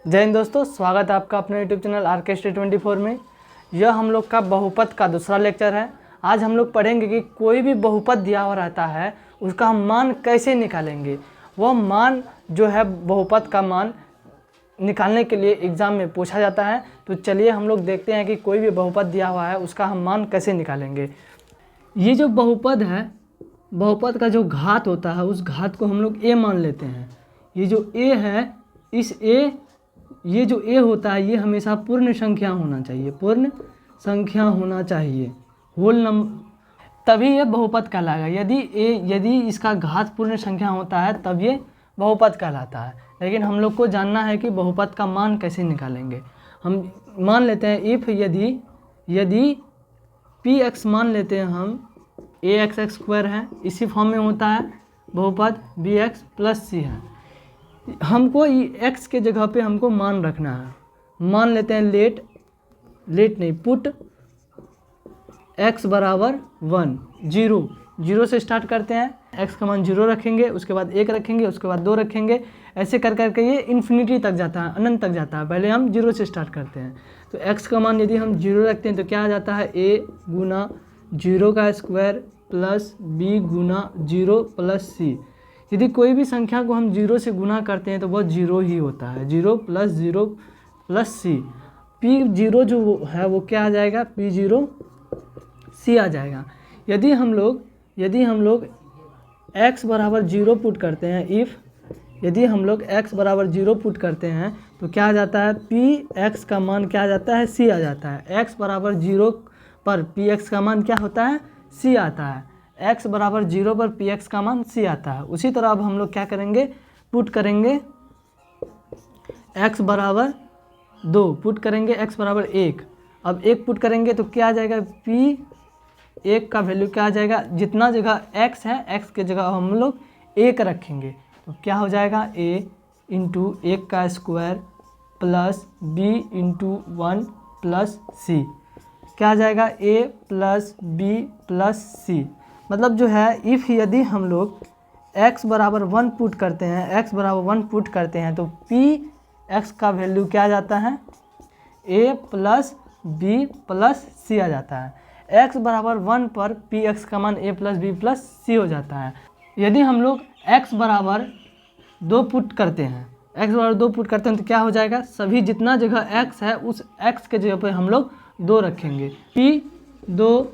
जय हिंद दोस्तों, स्वागत है आपका अपने यूट्यूब चैनल RK24 में। यह हम लोग का बहुपद का दूसरा लेक्चर है। आज हम लोग पढ़ेंगे कि कोई भी बहुपद दिया हुआ रहता है उसका हम मान कैसे निकालेंगे। वह मान जो है बहुपद का मान निकालने के लिए एग्ज़ाम में पूछा जाता है। तो चलिए हम लोग देखते हैं कि कोई भी बहुपद दिया हुआ है उसका हम मान कैसे निकालेंगे। ये जो बहुपद है, बहुपद का जो घात होता है उस घात को हम लोग a मान लेते हैं। ये जो a है, ये जो a होता है ये हमेशा पूर्ण संख्या होना चाहिए, पूर्ण संख्या होना चाहिए, होल नंबर, तभी ये बहुपद कहलाएगा। यदि इसका घात पूर्ण संख्या होता है तब ये बहुपद कहलाता है। लेकिन हम लोग को जानना है कि बहुपद का मान कैसे निकालेंगे। हम मान लेते हैं इफ़ यदि px मान लेते हैं हम ax² है, इसी फॉर्म में होता है बहुपद bx + c है। हमको x के जगह पे हमको मान रखना है। मान लेते हैं पुट x बराबर 1, 0 से स्टार्ट करते हैं। x का मान 0 रखेंगे, उसके बाद 1 रखेंगे, उसके बाद 2 रखेंगे, ऐसे कर करके ये इन्फिनिटी तक जाता है, अनंत तक जाता है। पहले हम 0 से स्टार्ट करते हैं। तो x का मान यदि हम 0 रखते हैं तो क्या आ जाता है, a गुना 0 का स्क्वायर प्लस b गुना 0 प्लस c। यदि कोई भी संख्या को हम 0 से गुना करते हैं तो वह 0 ही होता है, 0 प्लस c। p0 जो है वो क्या आ जाएगा, p0 c आ जाएगा। यदि हम लोग x बराबर 0 पुट करते हैं, यदि हम लोग x बराबर 0 पुट करते हैं तो क्या आ जाता है, px का मान क्या आ जाता है, c आ जाता है। x बराबर 0 पर px का मान क्या होता है, c आता है। x बराबर 0 पर px का मान c आता है। उसी तरह अब हम लोग क्या करेंगे, पुट करेंगे x बराबर 2, पुट करेंगे x बराबर 1। अब 1 पुट करेंगे तो क्या आ जाएगा, p1 का वैल्यू क्या आ जाएगा, जितना जगह x है x के जगह हम लोग 1 रखेंगे तो क्या हो जाएगा, a इंटू 1 का square plus b into 1 plus c। क्या आ जाएगा, a plus b plus c। मतलब जो है यदि हम लोग x बराबर 1 पुट करते हैं, तो px का वैल्यू क्या आ जाता है, a plus b plus c आ जाता है। x बराबर 1 पर px का मान a plus b plus c हो जाता है। यदि हम लोग x बराबर 2 पुट करते हैं, तो क्या हो जाएगा, सभी जितना जगह x है उस x के जगह पर हम लोग 2 रखेंगे। p2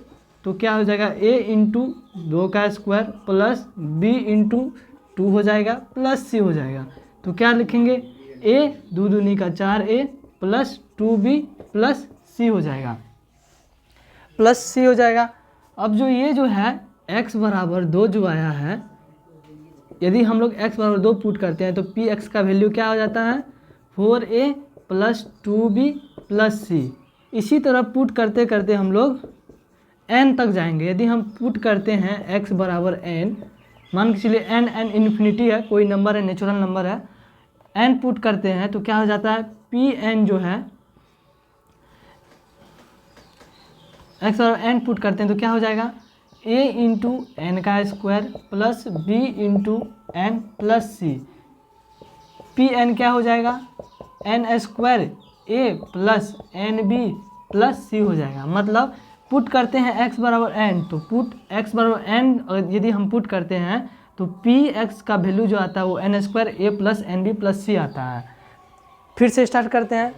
तो क्या हो जाएगा, a इंटू 2 का स्क्वायर प्लस b इंटू 2 हो जाएगा प्लस c हो जाएगा। तो क्या लिखेंगे, a 2 दूनी का 4a plus 2b plus c हो जाएगा, अब जो है x बराबर 2 जो आया है, यदि हम लोग x बराबर 2 पुट करते हैं तो px का वैल्यू क्या हो जाता है, 4a plus 2b plus c। इसी तरह पुट करते करते हम लोग n तक जाएंगे। यदि हम पुट करते हैं x बराबर n, मान के चलिए n इन्फिनिटी है, कोई नंबर है, नेचुरल नंबर है, n पुट करते हैं तो क्या हो जाता है, pn जो है x बराबर n पुट करते हैं तो क्या हो जाएगा, a इंटू n का square plus b into n plus c। pn क्या हो जाएगा, n square a plus nb plus c हो जाएगा। मतलब पुट करते हैं x बराबर n, तो पुट x बराबर n यदि हम पुट करते हैं तो px का वैल्यू जो आता है वो n square a plus nb plus c आता है। फिर से स्टार्ट करते हैं।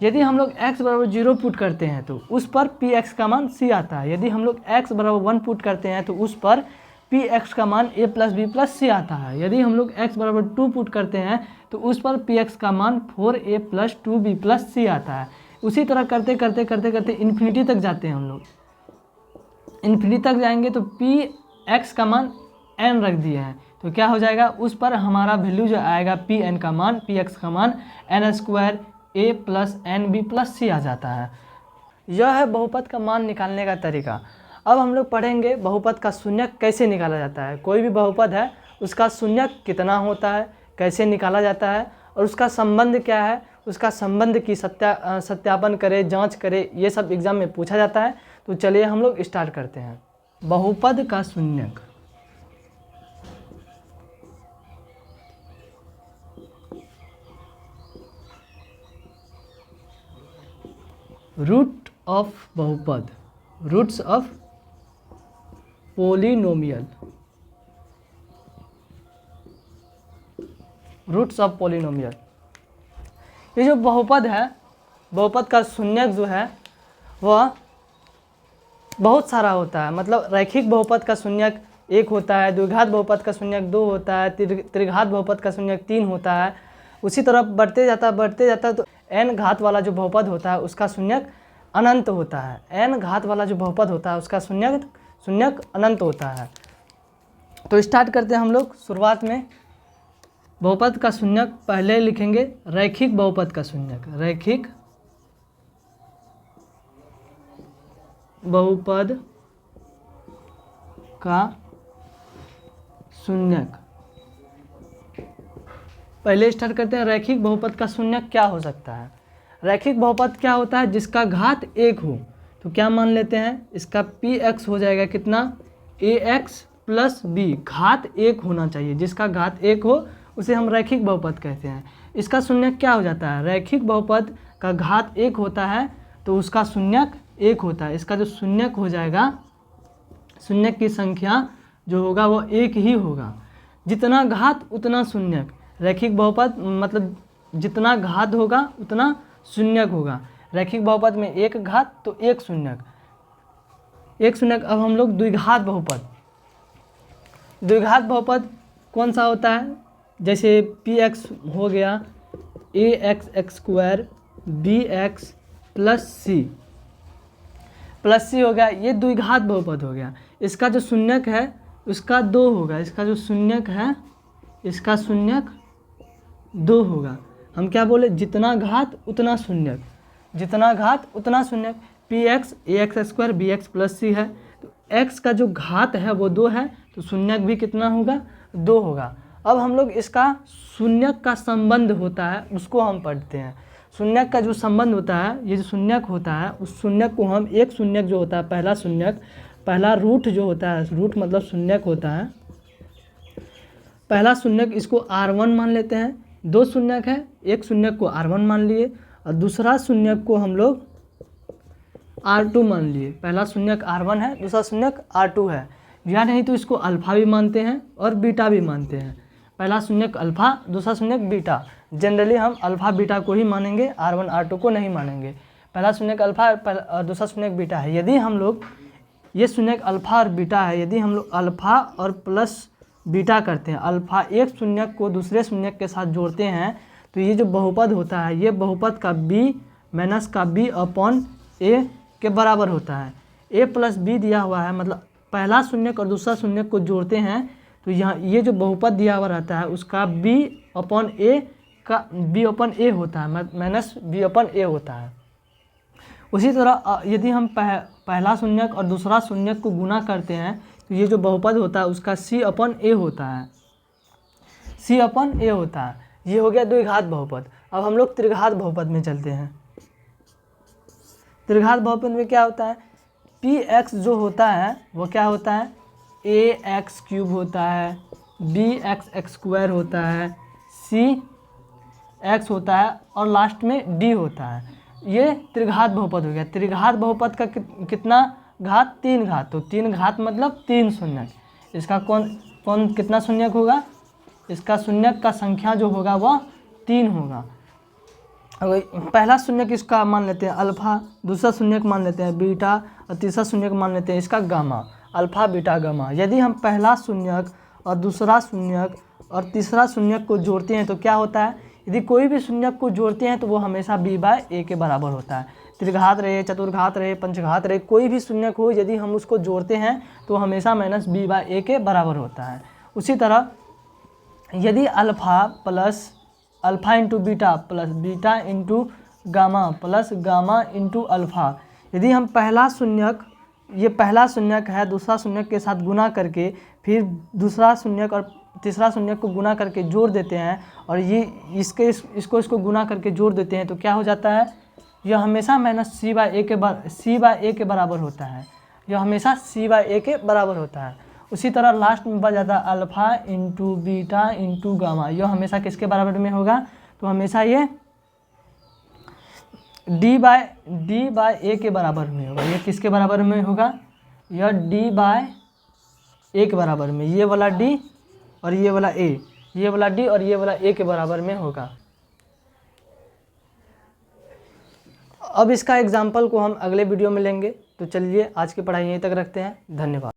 यदि हम लोग x बराबर 0 पुट करते हैं तो उस पर px का मान c आता है। यदि हम लोग x बराबर 1 पुट करते हैं तो उस पर px का मान a plus b plus c आता है। यदि हम लोग x बराबर 2 पुट करते हैं तो उस पर px का मान 4a plus 2b plus c आता है। उसी तरह करते करते इन्फिनिटी तक जाते हैं हम लोग। इन्फिनिटी तक जाएंगे तो px का मान n रख दिए हैं तो क्या हो जाएगा, उस पर हमारा वैल्यू जो आएगा px का मान n square a plus nb plus c आ जाता है। यह है बहुपद का मान निकालने का तरीका। अब हम लोग पढ़ेंगे बहुपद का शून्यक कैसे निकाला जाता है। कोई भी बहुपद है उसका शून्यक कितना होता है, कैसे निकाला जाता है और उसका संबंध क्या है, उसका संबंध की सत्यापन करे, जांच करे, ये सब एग्जाम में पूछा जाता है। तो चलिए हम लोग स्टार्ट करते हैं। बहुपद का शून्यक। रूट ऑफ बहुपद, roots of polynomial, roots of polynomial. ये जो बहुपद है, बहुपद का शून्यक जो है वह बहुत सारा होता है। मतलब रैखिक बहुपद का शून्यक 1 होता है, द्विघात बहुपद का शून्यक 2 होता है, त्रिघात बहुपद का शून्यक 3 होता है। उसी तरह बढ़ते जाता है तो n घात वाला जो बहुपद होता है उसका शून्यक अनंत होता है। n घात वाला जो बहुपद होता है उसका शून्यक अनंत होता है। तो स्टार्ट करते हैं हम लोग। शुरुआत में बहुपद का शून्यक पहले लिखेंगे रैखिक बहुपद का शून्यक, रैखिक बहुपद का शून्यक। पहले स्टार्ट करते हैं रैखिक बहुपद का शून्यक क्या हो सकता है। रैखिक बहुपद क्या होता है, जिसका घात 1 हो। तो क्या मान लेते हैं, इसका px हो जाएगा कितना, ax प्लस b, घात 1 होना चाहिए। जिसका घात 1 हो उसे हम रैखिक बहुपद कहते हैं। इसका शून्यक क्या हो जाता है, रैखिक बहुपद का घात 1 होता है तो उसका शून्यक 1 होता है। इसका जो शून्यक हो जाएगा, शून्यक की संख्या जो होगा वो 1 ही होगा। जितना घात उतना शून्यक, रैखिक बहुपद मतलब जितना घात होगा उतना शून्यक होगा। रैखिक बहुपद में 1 घात तो 1 शून्यक, 1 शून्यक। अब हम लोग द्विघात बहुपद, द्विघात बहुपद कौन सा होता है, जैसे px हो गया ax² bx प्लस c हो गया, ये द्विघात बहुपद हो गया। इसका जो शून्यक है उसका 2 होगा। इसका जो शून्यक है इसका शून्यक 2 होगा। हम क्या बोले, जितना घात उतना शून्यक, जितना घात उतना शून्यक। px ax² bx plus c है तो x का जो घात है वो 2 है तो शून्यक भी कितना होगा, 2 होगा। अब हम लोग इसका शून्यक का संबंध होता है उसको हम पढ़ते हैं। शून्यक का जो संबंध होता है, ये जो शून्यक होता है उस शून्यक को हम, एक शून्यक जो होता है पहला शून्यक, पहला रूट जो होता है, रूट मतलब शून्यक होता है, पहला शून्यक इसको r1 मान लेते हैं। 2 शून्यक है, एक शून्यक को r1 मान लिए और दूसरा शून्यक को हम लोग r2 मान लिए। पहला शून्यक r1 है, दूसरा शून्यक r2 है, या नहीं तो इसको अल्फा भी मानते हैं और बीटा भी मानते हैं। पहला शून्यक अल्फा, दूसरा शून्यक बीटा। जनरली हम अल्फा बीटा को ही मानेंगे, r1 r2 को नहीं मानेंगे। पहला शून्यक अल्फा और दूसरा शून्यक बीटा है। यदि हम लोग ये शून्यक अल्फा और बीटा है, यदि हम लोग अल्फा और प्लस बीटा करते हैं, अल्फा एक शून्यक को दूसरे शून्यक के साथ जोड़ते हैं तो ये जो बहुपद होता है, ये बहुपद का b माइनस का b अपॉन a के बराबर होता है। a प्लस b दिया हुआ है, मतलब पहला शून्यक और दूसरा शून्यक को जोड़ते हैं तो यहाँ ये जो बहुपद दिया हुआ रहता है उसका b अपॉन a होता है, माइनस b अपॉन a होता है। उसी तरह यदि हम पहला शून्यक और दूसरा शून्यक को गुना करते हैं तो ये जो बहुपद होता है उसका c अपॉन a होता है, c अपॉन a होता है। ये हो गया द्विघात बहुपद। अब हम लोग त्रिघात बहुपद में चलते हैं। त्रिघात बहुपद में क्या होता है, px जो होता है वो क्या होता है, ax³ होता है, bx² होता है, cx होता है और लास्ट में d होता है। ये त्रिघात बहुपद हो गया। त्रिघात बहुपद का कितना घात, 3 घात। तो 3 घात मतलब 3 शून्यक। इसका कौन कितना शून्यक होगा, इसका शून्यक का संख्या जो होगा वह 3 होगा। पहला शून्यक इसका मान लेते हैं अल्फा, दूसरा शून्यक मान लेते हैं बीटा और तीसरा शून्यक मान लेते हैं इसका गामा, अल्फा बीटा गामा। यदि हम पहला शून्यक और दूसरा शून्यक और तीसरा शून्यक को जोड़ते हैं तो क्या होता है, यदि कोई भी शून्यक को जोड़ते हैं तो वो हमेशा b/a के बराबर होता है। त्रिघात रहे, चतुर्घात रहे, पंचघात रहे, कोई भी शून्यक हो यदि हम उसको जोड़ते हैं तो हमेशा माइनस b/a के बराबर होता है। उसी तरह यदि alpha into beta plus beta into gamma plus gamma into alpha, यदि हम पहला शून्यक, ये पहला शून्यक है, दूसरा शून्यक के साथ गुना करके फिर दूसरा शून्यक और तीसरा शून्यक को गुना करके जोड़ देते हैं और ये इसको गुना करके जोड़ देते हैं तो क्या हो जाता है, यह हमेशा माइनस c/a के बराबर होता है। यह हमेशा c/a के बराबर होता है। उसी तरह लास्ट में बच जाता है alpha into beta into gamma. यह हमेशा किसके बराबर में होगा, तो हमेशा ये डी बाय ए के बराबर में होगा। ये किसके बराबर में होगा? यह डी बाय ए के बराबर में, ये वाला डी और ये वाला ए, ये वाला डी और ये वाला ए के बराबर में होगा। अब इसका एग्जाम्पल को हम अगले वीडियो में लेंगे। तो चलिए आज की पढ़ाई यहीं तक रखते हैं। धन्यवाद।